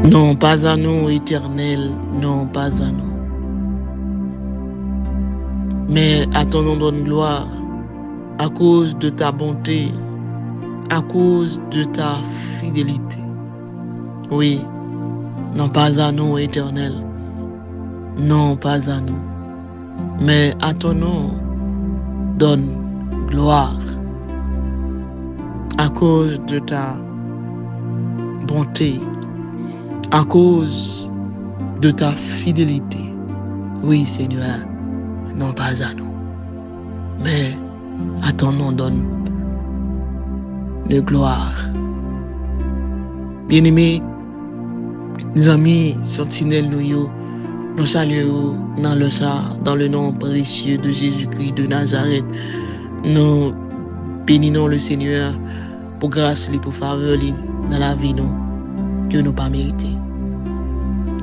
Non, pas à nous, Éternel, non, pas à nous. Mais à ton nom donne gloire, à cause de ta bonté, à cause de ta fidélité. Oui, non pas à nous, Éternel, non pas à nous. Mais à ton nom donne gloire, à cause de ta bonté, à cause de ta fidélité. Oui, Seigneur, non pas à nous, mais à ton nom donne de gloire. Bien-aimés, mes amis, sentinelles, nous saluons dans le nom précieux de Jésus-Christ de Nazareth. Nous bénissons le Seigneur pour grâce et pour faveur dans la vie que nous pas mérité.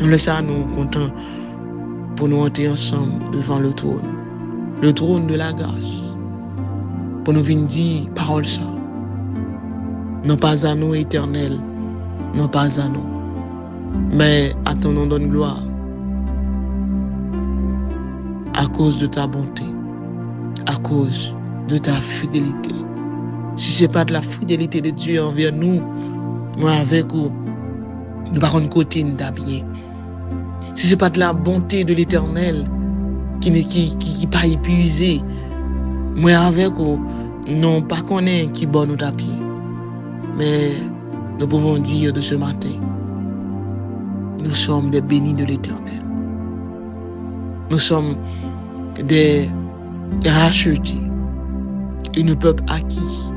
Nous le savons, nous comptons pour nous entrer ensemble devant le trône de la grâce, pour nous venir dire parole ça. Non pas à nous, Éternel, non pas à nous, mais à ton nom donne gloire, à cause de ta bonté, à cause de ta fidélité. Si ce n'est pas de la fidélité de Dieu envers nous, moi avec vous, nous par contre côté d'habiller. Si ce n'est pas de la bonté de l'Éternel qui n'est pas épuisée, moi avec vous, non pas qu'on est qui bon nous tapis. Mais nous pouvons dire de ce matin, nous sommes des bénis de l'Éternel. Nous sommes des rachetés, une peuple acquis,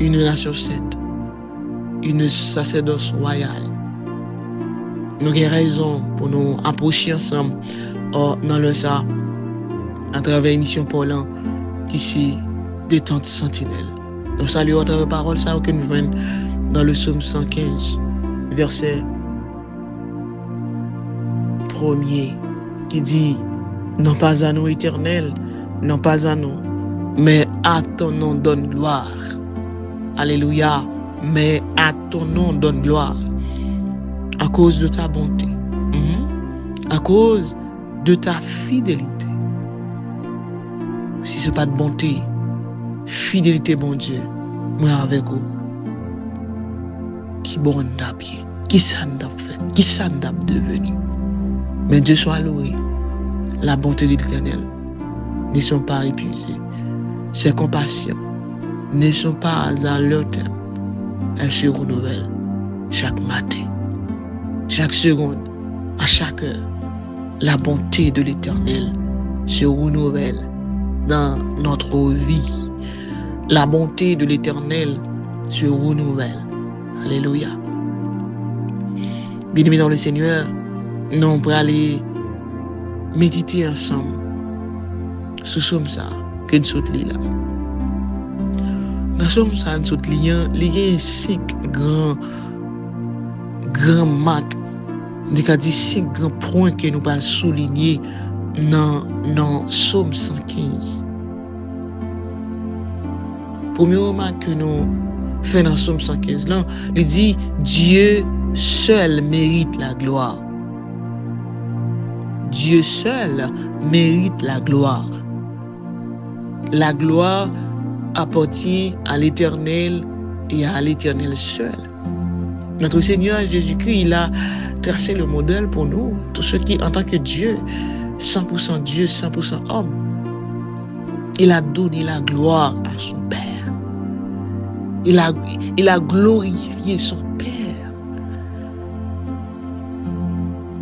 une nation sainte, une sacerdoce royale. Nous avons raison pour nous approcher ensemble dans le ça, à travers l'émission Paulan, qui c'est détente sentinelle. Nous saluons à travers parole ça que nous venons dans le psaume 115, verset 1er, qui dit, non pas à nous, Éternel, non pas à nous, mais à ton nom donne gloire. Alléluia, mais à ton nom donne gloire. À cause de ta bonté, à cause de ta fidélité. Si ce n'est pas de bonté, fidélité, bon Dieu, moi avec vous, qui bon n'a bien, qui ça n'a fait, qui ça n'a devenu. Mais Dieu soit loué, la bonté de l'Éternel ne sont pas épuisées, ses compassions ne sont pas à leur terme, elles se renouvellent chaque matin. Chaque seconde, à chaque heure, la bonté de l'Éternel se renouvelle dans notre vie. La bonté de l'Éternel se renouvelle. Alléluia. Bien-aimés dans le Seigneur, nous pour aller méditer ensemble ce somme ça que nous sommes là. Dans ce somme ça, nous sommes il y a 5 grands marques. Il y a 5 grands points que nous allons souligner dans Psaume 115. Premier remarque que nous faisons dans Psaume 115, là, il dit Dieu seul mérite la gloire. Dieu seul mérite la gloire. La gloire appartient à l'Éternel et à l'Éternel seul. Notre Seigneur Jésus-Christ, il a tracé le modèle pour nous, tous ceux qui, en tant que Dieu, 100% Dieu, 100% homme, il a donné la gloire à son Père. Il a glorifié son Père.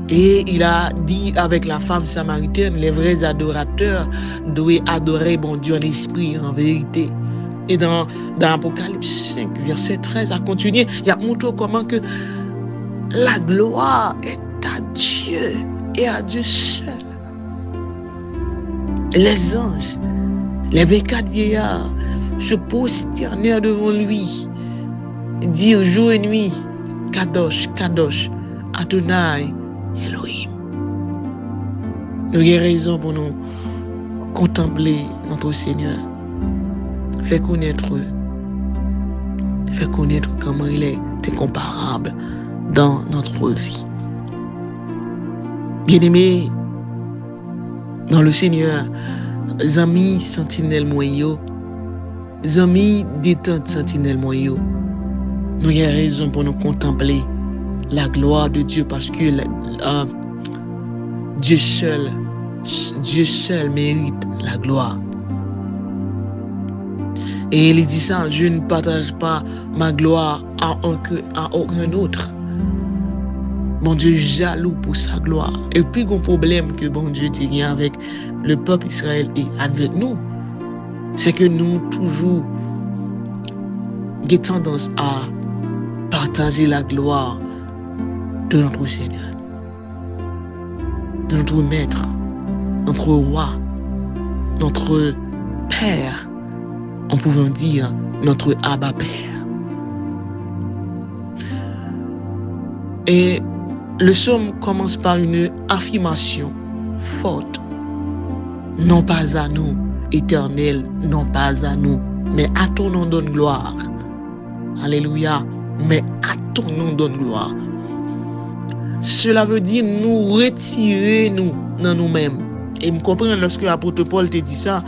Et il a dit avec la femme samaritaine, les vrais adorateurs doivent adorer bon Dieu en esprit, en vérité. Et dans Apocalypse 5, verset 13, à continuer, il a montré comment que la gloire est à Dieu et à Dieu seul. Les anges, les 24 vieillards se prosternèrent devant lui, dire jour et nuit, Kadosh, Kadosh, Adonai, Elohim. Nous avons raison pour nous contempler notre Seigneur. Fait connaître comment il est incomparable dans notre vie. Bien-aimés, dans le Seigneur, amis sentinelle moyo, amis détente sentinelle moyo, nous avons raison pour nous contempler la gloire de Dieu parce que Dieu seul mérite la gloire. Et il dit ça, je ne partage pas ma gloire à aucun autre. Bon Dieu jaloux pour sa gloire. Et puis, un problème que bon Dieu dit avec le peuple Israël et avec nous, c'est que nous toujours avons tendance à partager la gloire de notre Seigneur, de notre Maître, notre Roi, notre Père, en pouvant dire notre Abba Père. Et le psaume commence par une affirmation forte. Non pas à nous, Éternel, non pas à nous, mais à ton nom donne gloire. Alléluia, mais à ton nom donne gloire. Cela veut dire nous retirer nous dans nous-mêmes. Et me comprendre lorsque l'apôtre Paul te dit ça,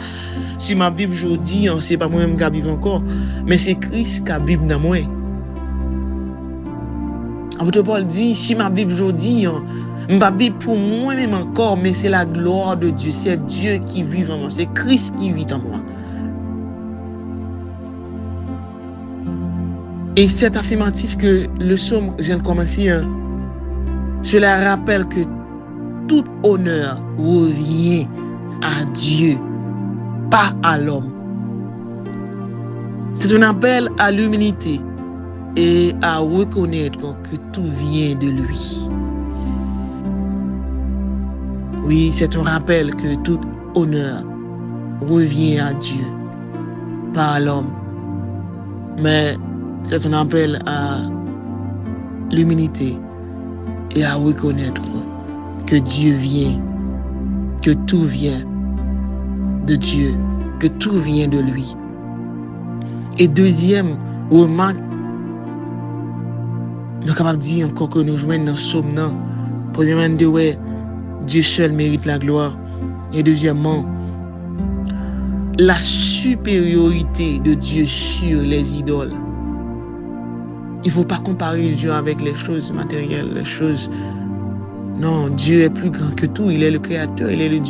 si ma vie aujourd'hui, c'est pas moi-même qui vive encore, mais c'est Christ qui vive dans moi. L'apôtre Paul dit, si ma vie aujourd'hui, je ne pas vivre pour moi-même encore, mais c'est la gloire de Dieu, c'est Dieu qui vit en moi, c'est Christ qui vit en moi. Et cet affirmatif que le psaume vient de commencer, cela rappelle que tout honneur revient à Dieu, pas à l'homme. C'est un appel à l'humilité et à reconnaître que tout vient de lui. Oui, c'est un rappel que tout honneur revient à Dieu, pas à l'homme. Mais c'est un appel à l'humilité et à reconnaître que Dieu vient, que tout vient de Dieu, que tout vient de lui. Et deuxième remarque, nous sommes capables de dire encore que nous jouons dans ce psaume. Premièrement, Dieu seul mérite la gloire. Et deuxièmement, la supériorité de Dieu sur les idoles. Il ne faut pas comparer Dieu avec les choses matérielles, les choses. Non, Dieu est plus grand que tout. Il est le Créateur, il est le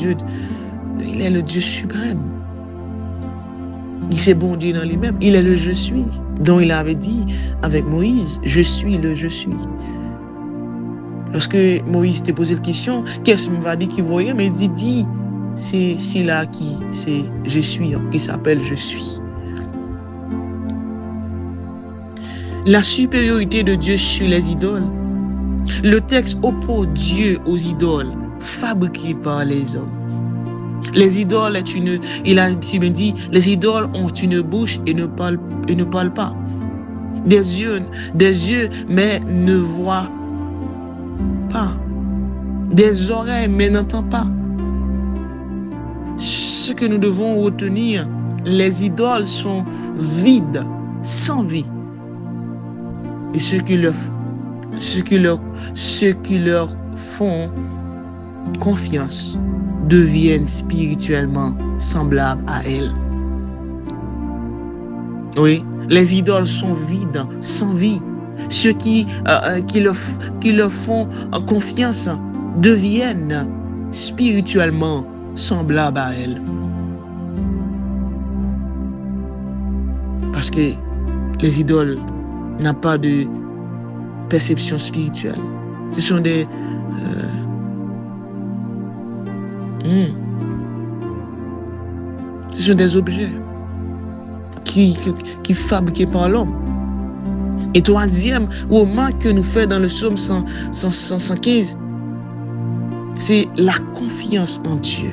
Dieu suprême. Il s'est bon Dieu dans lui-même. Il est le je suis, dont il avait dit avec Moïse, je suis le je suis. Lorsque Moïse t'a posé la question, qu'est-ce qu'il m'a dit qu'il voyait, mais il dit, c'est là qui c'est je suis, qui s'appelle je suis. La supériorité de Dieu sur les idoles. Le texte oppose Dieu aux idoles fabriquées par les hommes. Les idoles il a dit, les idoles ont une bouche et ne parlent pas. Des yeux, mais ne voient pas. Des oreilles, mais n'entendent pas. Ce que nous devons retenir, les idoles sont vides, sans vie. Et ceux qui leur font confiance deviennent spirituellement semblables à elles. Oui, les idoles sont vides, sans vie. Ceux qui leur font confiance deviennent spirituellement semblables à elles. Parce que les idoles n'ont pas de perception spirituelle. Ce sont des ce sont des objets qui fabriqués par l'homme. Et troisième remarque que nous fait dans le psaume 115, c'est la confiance en Dieu.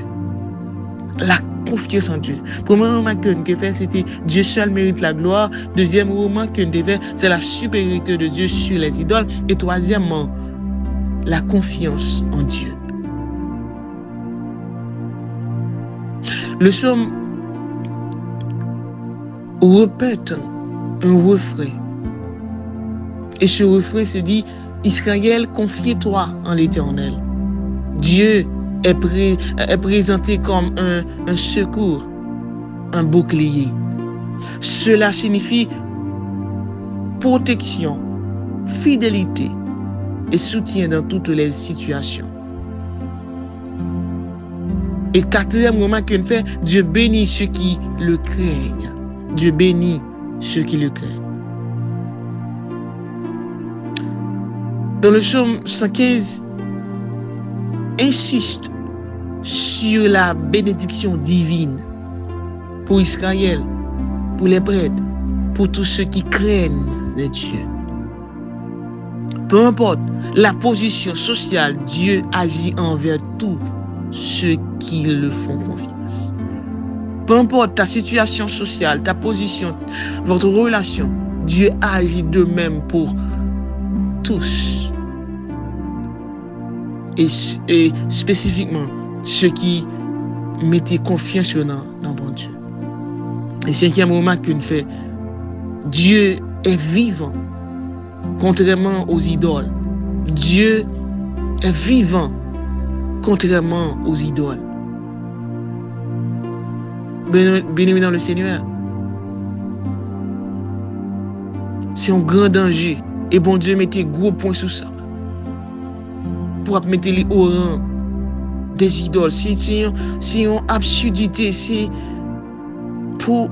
La confiance en Dieu. Première remarque que nous fait, c'était Dieu seul mérite la gloire. Deuxième remarque que nous fait, c'est la supériorité de Dieu sur les idoles. Et troisièmement, la confiance en Dieu. Le psaume répète un refrain. Et ce refrain se dit, Israël, confie-toi en l'Éternel. Dieu est présenté comme un secours, un bouclier. Cela signifie protection, fidélité et soutien dans toutes les situations. Et quatrième moment qu'il fait, Dieu bénit ceux qui le craignent. Dieu bénit ceux qui le craignent. Dans le psaume 115, insiste sur la bénédiction divine pour Israël, pour les prêtres, pour tous ceux qui craignent Dieu. Peu importe la position sociale, Dieu agit envers tous ceux qui le font confiance. Peu importe ta situation sociale, ta position, votre relation, Dieu agit de même pour tous. Et spécifiquement, ceux qui mettaient confiance dans bon Dieu. Et cinquième remarque qu'on fait, Dieu est vivant, contrairement aux idoles. Dieu est vivant, contrairement aux idoles. Bien-aimé dans le Seigneur, c'est un grand danger. Et bon Dieu mettait gros point sur ça. Pour mettre les au rang des idoles. C'est une absurdité. C'est pour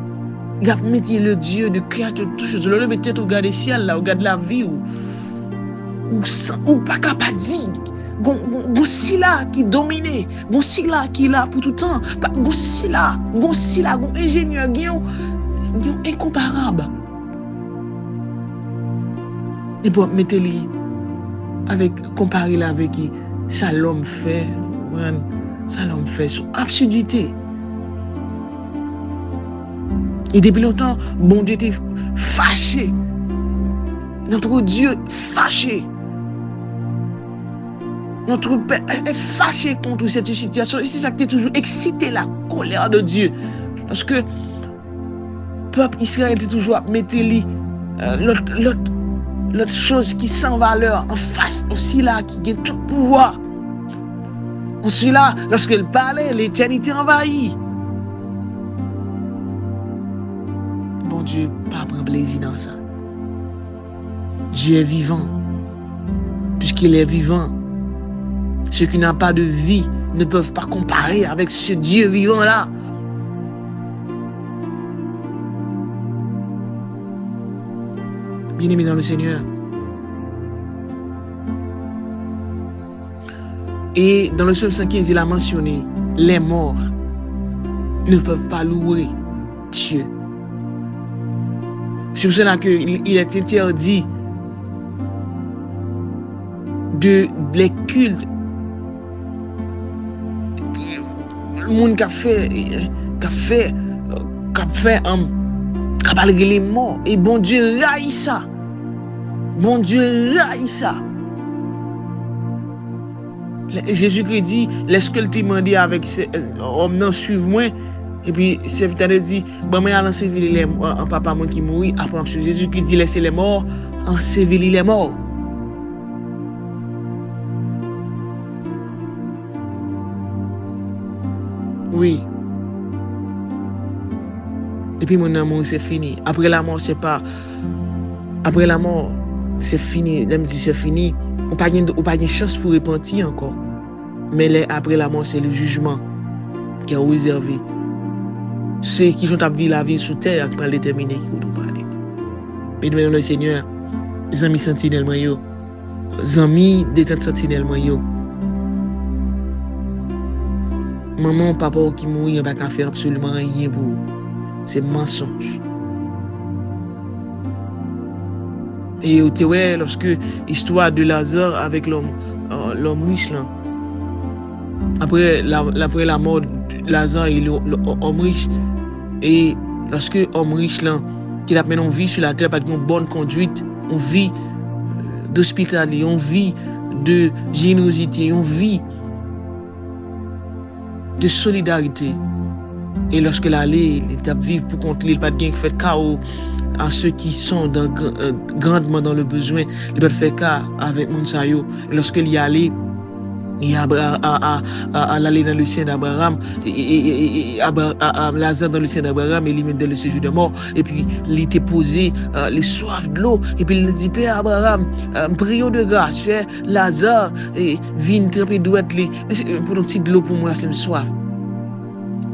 mettre le Dieu de créateur de toutes choses. Le peut-être regarde le ciel, là, regarde la vie, ou pas capable de dire. Bon si là qui domine, bon si là qui est là pour tout le temps, bon si là, bon ingénieur, bon incomparable. Et pour mettre les avec comparer là avec ça l'homme fait, son absurdité. Et depuis longtemps, bon Dieu était fâché. Notre Dieu fâché. Notre Père est fâché contre cette situation. Et c'est ça qui a toujours excité la colère de Dieu. Parce que le peuple Israël était toujours mettre l'autre chose qui sans valeur en face aussi là, qui a tout pouvoir. Aussi là, lorsqu'il parlait, l'éternité envahit. Bon Dieu, pas prendre plaisir dans ça. Dieu est vivant. Puisqu'il est vivant, ceux qui n'ont pas de vie ne peuvent pas comparer avec ce Dieu vivant-là. Bien-aimé dans le Seigneur. Et dans le psaume 115, il a mentionné les morts ne peuvent pas louer Dieu. C'est pour cela qu'il est interdit de les cultes. Le monde qui a fait les morts. Et bon Dieu raille ça. Bon Dieu raille ça. Jésus-Christ dit, laisse-que le demandé avec homme non suive moi. Et puis, serviteur dit, bon, moi, allons servir un papa moi qui mourit. Après, Jésus-Christ dit, laissez les morts, en servir les morts. Oui. Et puis mon amour, c'est fini. Après la mort, c'est pas. Après la mort, c'est fini. Même si c'est fini, on n'a pas de chance pour repentir encore. Mais après la mort, c'est le jugement qui est réservé. Ceux qui sont à vivre la vie sous terre, qui peuvent déterminer qui vont parler. Mais nous, le Seigneur, les amis sentinelles, les amis détente sentinelles, maman, papa qui mourit, il n'y a pas faire absolument rien pour vous. C'est mensonge. Et ouais, lorsque l'histoire de Lazare avec l'homme riche, là, après la mort de Lazare et l'homme riche, et lorsque l'homme riche, là, qui a maintenant une vie sur la terre, pas une bonne conduite, une vie d'hospitalité, une vie de générosité, une vie de solidarité. Et lorsque l'aller, l'étape vive pour contre lui, il pas de gain qui fait chaos à ceux qui sont grandement dans le besoin. Il pas faire cas avec Monsayo. Lorsque il y allait, il y a l'aller dans le sien d'Abraham, Lazare dans le sien d'Abraham, et lui met dans le séjour de mort. Et puis, il était posé, les soif de l'eau. Et puis, il dit, Père Abraham, prions de grâce, fais Lazare, et viens tremper douette. Mais pour un petit de l'eau, pour moi, c'est une soif.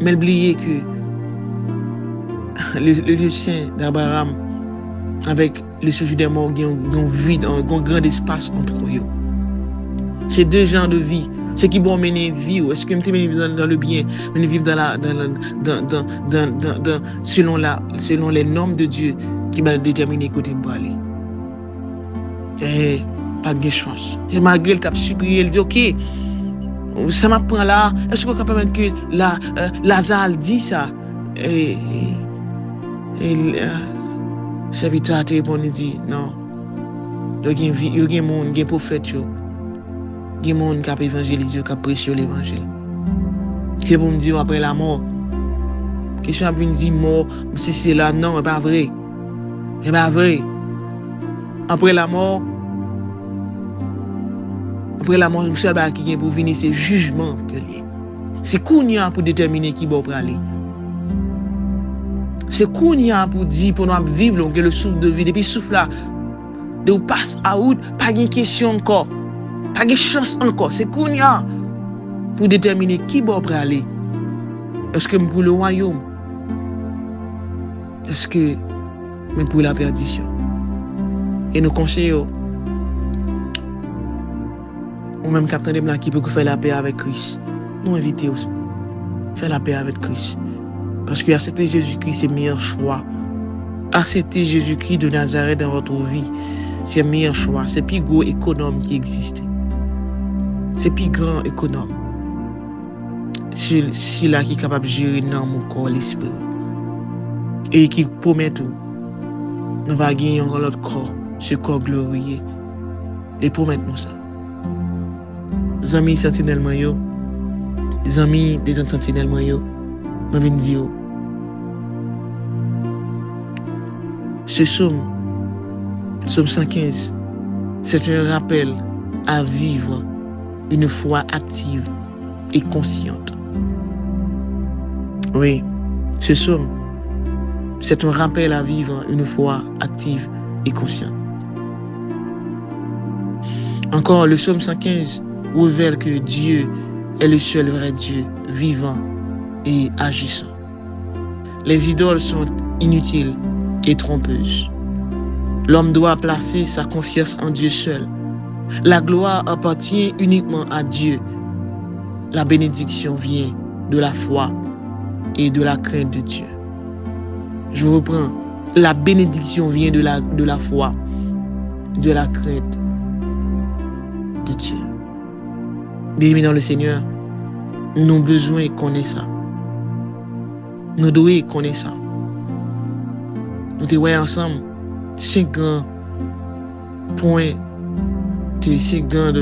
Mais oubliez que le Dieu saint d'Abraham, avec le séjour des morts, il y a un vide, un grand espace entre eux. C'est deux genres de vie. Ce qui vont mener vivre. Est-ce que je vivre dans le bien, mais vivre selon les normes de Dieu qui va déterminer côté je vais aller. Et pas de chance. Et malgré le cap supérieur, il dit ok, ça m'apprend là. Est-ce qu'on peut permettre que Lazare dit ça? Et serviteur a répondu, il dit non. Il y a des monde, des prophètes. Il y a des gens qui ont évangélisé, qui ont prêché l'évangile. C'est pour me dire après la mort. Question après me dire mort, si c'est là, non, c'est pas vrai. C'est pas vrai. Après la mort, le seul qui vient pour venir, c'est jugement que lié. C'est qu'on y a pour déterminer qui va aller. C'est qu'on y a pour dire, pour nous vivre, le souffle de vie. Depuis ce souffle là, de vous passe à out, pas de question encore. Pas de chance encore. C'est qu'on y a pour déterminer qui va aller. Est-ce que pour le royaume? Est-ce que pour la perdition? Et nous conseillons, ou même Captain Blanc qui peut faire la paix avec Christ. Nous invitons aussi. Faire la paix avec Christ. Parce que accepter Jésus-Christ, c'est le meilleur choix. Accepter Jésus-Christ de Nazareth dans votre vie, c'est le meilleur choix. C'est le plus gros économe qui existe. C'est le plus grand économe. C'est là qui est capable de gérer dans mon corps l'esprit. Et qui promet tout. Nous allons gagner encore l'autre corps, ce corps glorieux. Et promettez-nous ça. Les amis sentinelles moyo, les amis des gens sentinelles moyo, je viens dire, ce psaume 115, c'est un rappel à vivre une foi active et consciente. Oui, ce psaume, c'est un rappel à vivre une foi active et consciente. Encore, le psaume 115 révèle que Dieu est le seul vrai Dieu, vivant et agissant. Les idoles sont inutiles et trompeuses. L'homme doit placer sa confiance en Dieu seul. La gloire appartient uniquement à Dieu. La bénédiction vient de la foi et de la crainte de Dieu. Je reprends. La bénédiction vient de la foi, de la crainte de Dieu. Bien-aimés dans le Seigneur, nous avons besoin de connaître ça. Nous devons connaître ça. Nous devons voir ensemble 5 grands points, 5 grands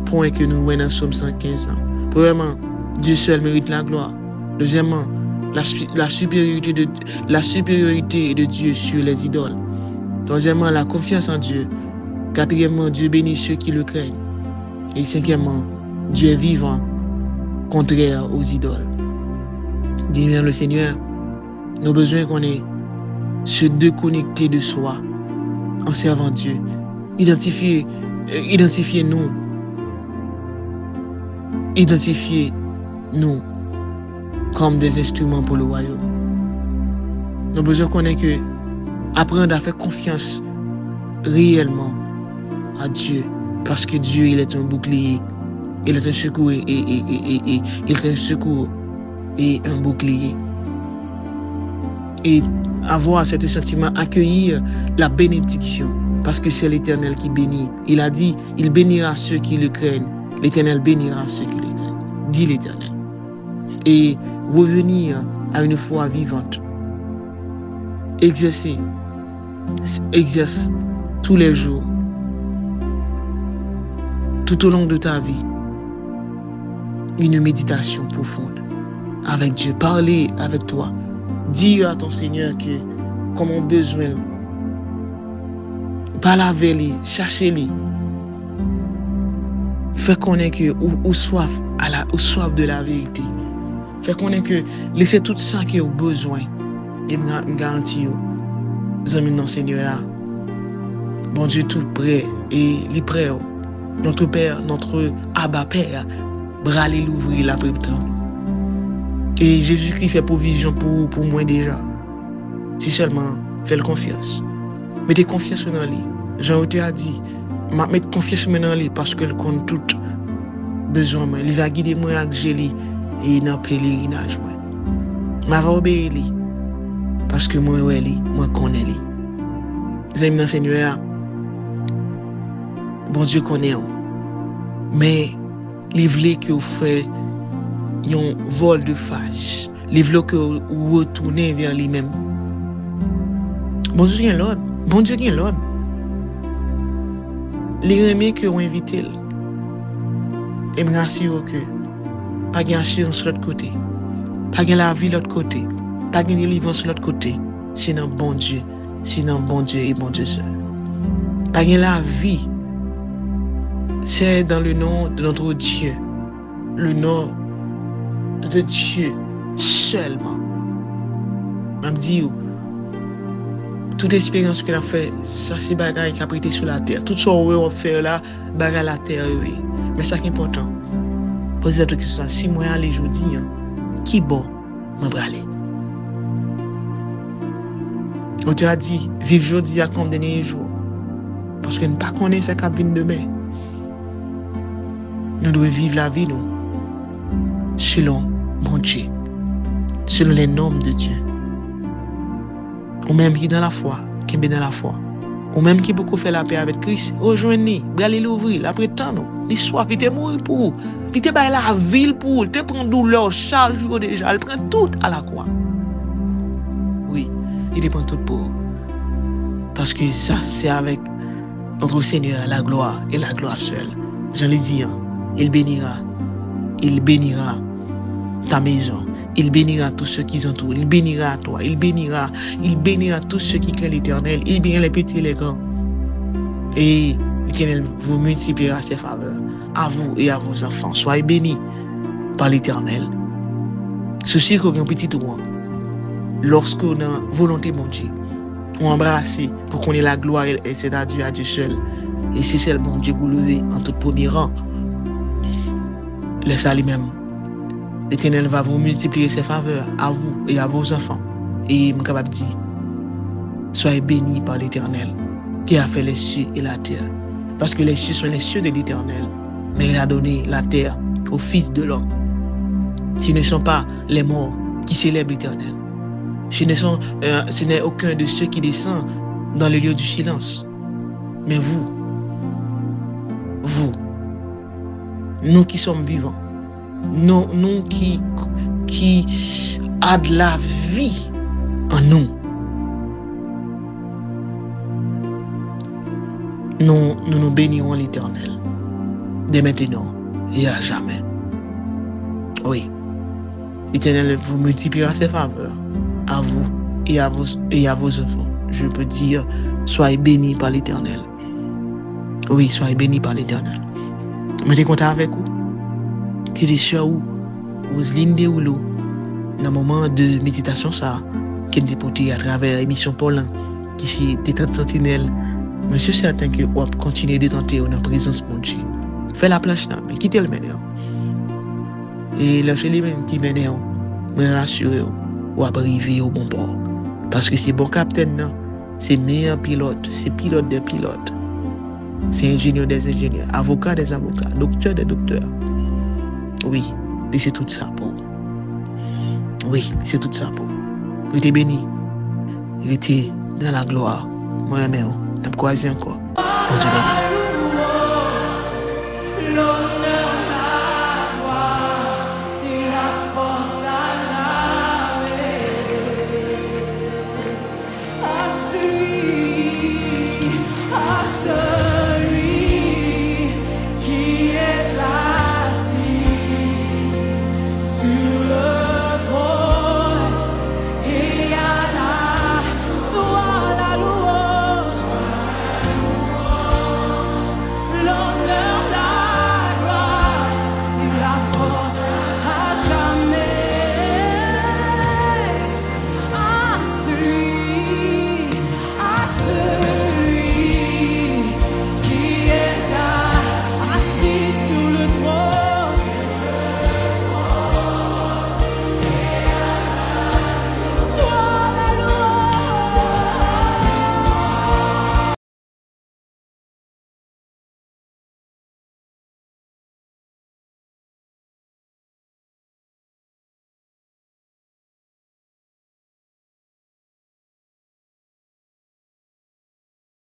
points que nous voyons dans Somme 115. Premièrement, Dieu seul mérite la gloire. Deuxièmement, la supériorité de Dieu sur les idoles. Troisièmement, la confiance en Dieu. Quatrièmement, Dieu bénit ceux qui le craignent. Et cinquièmement, Dieu est vivant, contraire aux idoles. Dis bien le Seigneur, nous avons besoin qu'on ait se déconnecter de soi en servant Dieu. Identifiez-nous comme des instruments pour le royaume. Nous avons besoin qu'on ait que apprendre à faire confiance réellement à Dieu, parce que Dieu, il est un bouclier. Il est un secours et un bouclier. Et avoir ce sentiment, accueillir la bénédiction, parce que c'est l'Éternel qui bénit. Il a dit, il bénira ceux qui le craignent. L'Éternel bénira ceux qui le craignent, dit l'Éternel. Et revenir à une foi vivante. Exerce tous les jours, tout au long de ta vie, une méditation profonde avec Dieu, parler avec toi. Dire à ton Seigneur que comment besoin. Parler avec lui, chercher lui. Faire connaître que ou soif ou soif de la vérité. Faire connaître que laisser tout ça qui a besoin. Et me garantir aux amis non Seigneur. Bon Dieu tout prêt et les prêts. Notre Père, notre Abba Père, bras l'ouvrir la préparation. Et Jésus-Christ fait provision pour moi déjà. Si seulement fais confiance. Mettez confiance dans lui. Jean a dit, mettez confiance dans lui parce qu'il compte tout besoin. Il va guider moi avec Jéli et dans le pèlerinage. Je vais obéir lui parce que moi connais lui. Les amis dans le Seigneur, bon Dieu connaît. Mais il veut que vous fassiez un vol de face. Il veut que vous retournez vers lui-même. Bon Dieu est l'ordre. Bon Dieu est l'ordre. Les remis que vous invitez. Et me rassure que pas de assurance sur l'autre côté. Pas de la vie de l'autre côté. Pas de délivrance sur l'autre côté. Sinon bon Dieu. Sinon bon Dieu et bon Dieu seul. Pas de la vie. C'est dans le nom de notre Dieu. Le nom de Dieu seulement. Je me dis, toute expérience qu'il a fait, ça c'est bagaille qui a prêté sur la terre. Tout ce qu'on va faire là, bagaille la terre, oui. Mais ça qui est important. Posez la question, si moi aller aujourd'hui, qui bon, je vais aller. On te a dit, vivre aujourd'hui à comme dernier jour. Parce que nous ne connaissons pas ce qui vient demain. Nous devons vivre la vie, nous, selon mon Dieu, selon les normes de Dieu. Ou même qui est dans la foi, qui est dans la foi. Ou même qui beaucoup fait la paix avec Christ, rejoignez, allez l'ouvrir, après tant, non. Il soif, il était mort pour vous. Il était dans la ville pour vous. Il te prend douleur, charge déjà. Il prend tout à la croix. Oui, il te prend tout pour vous. Parce que ça, c'est avec notre Seigneur, la gloire et la gloire seule. Je l'ai dit, il bénira ta maison. Il bénira tous ceux qui entourent. Il bénira toi. Il bénira tous ceux qui craignent l'Éternel. Il bénira les petits et les grands. Et l'Éternel vous multipliera ses faveurs à vous et à vos enfants. Soyez bénis par l'Éternel. Ceci qu'on a un petit roi. Lorsqu'on a volonté mon Dieu, on embrasse pour qu'on ait la gloire et c'est à Dieu seul. Et c'est seul bon Dieu vous lever en tout premier rang. Laissez lui-même. L'Éternel va vous multiplier ses faveurs à vous et à vos enfants. Et je suis capable de dire, soyez bénis par l'Éternel qui a fait les cieux et la terre. Parce que les cieux sont les cieux de l'Éternel, mais il a donné la terre au Fils de l'homme. Ce ne sont pas les morts qui célèbrent l'Éternel. Ce n'est aucun de ceux qui descend dans le lieu du silence. Mais vous, nous qui sommes vivants, nous qui a de la vie en nous, nous bénirons l'Éternel dès maintenant et à jamais. Oui, l'Éternel vous multipliera ses faveurs à vous et à vos enfants. Je peux dire, soyez bénis par l'Éternel. Oui, soyez bénis par l'Éternel. Mettez contact avec vous. Qui est sur vous, Roselyne Derouleau, dans le moment de méditation, ça, qui est déporté à travers l'émission Paulin, qui est détente sentinelle. Je suis certain que vous continuez de tenter dans la présence de mon Dieu. Faites la planche, mais quittez le méneur. Et le seul qui méneur, me rassurez, vous arriver au bon port. Parce que c'est bon capitaine, c'est meilleur pilote, c'est pilote des pilotes. C'est ingénieur des ingénieurs, avocat des avocats, docteur des docteurs. Oui, c'est tout ça pour vous. Oui, c'est tout ça pour vous. Vous êtes béni. Vous êtes dans la gloire. Moi-même, je me croise encore. Bon Dieu béni.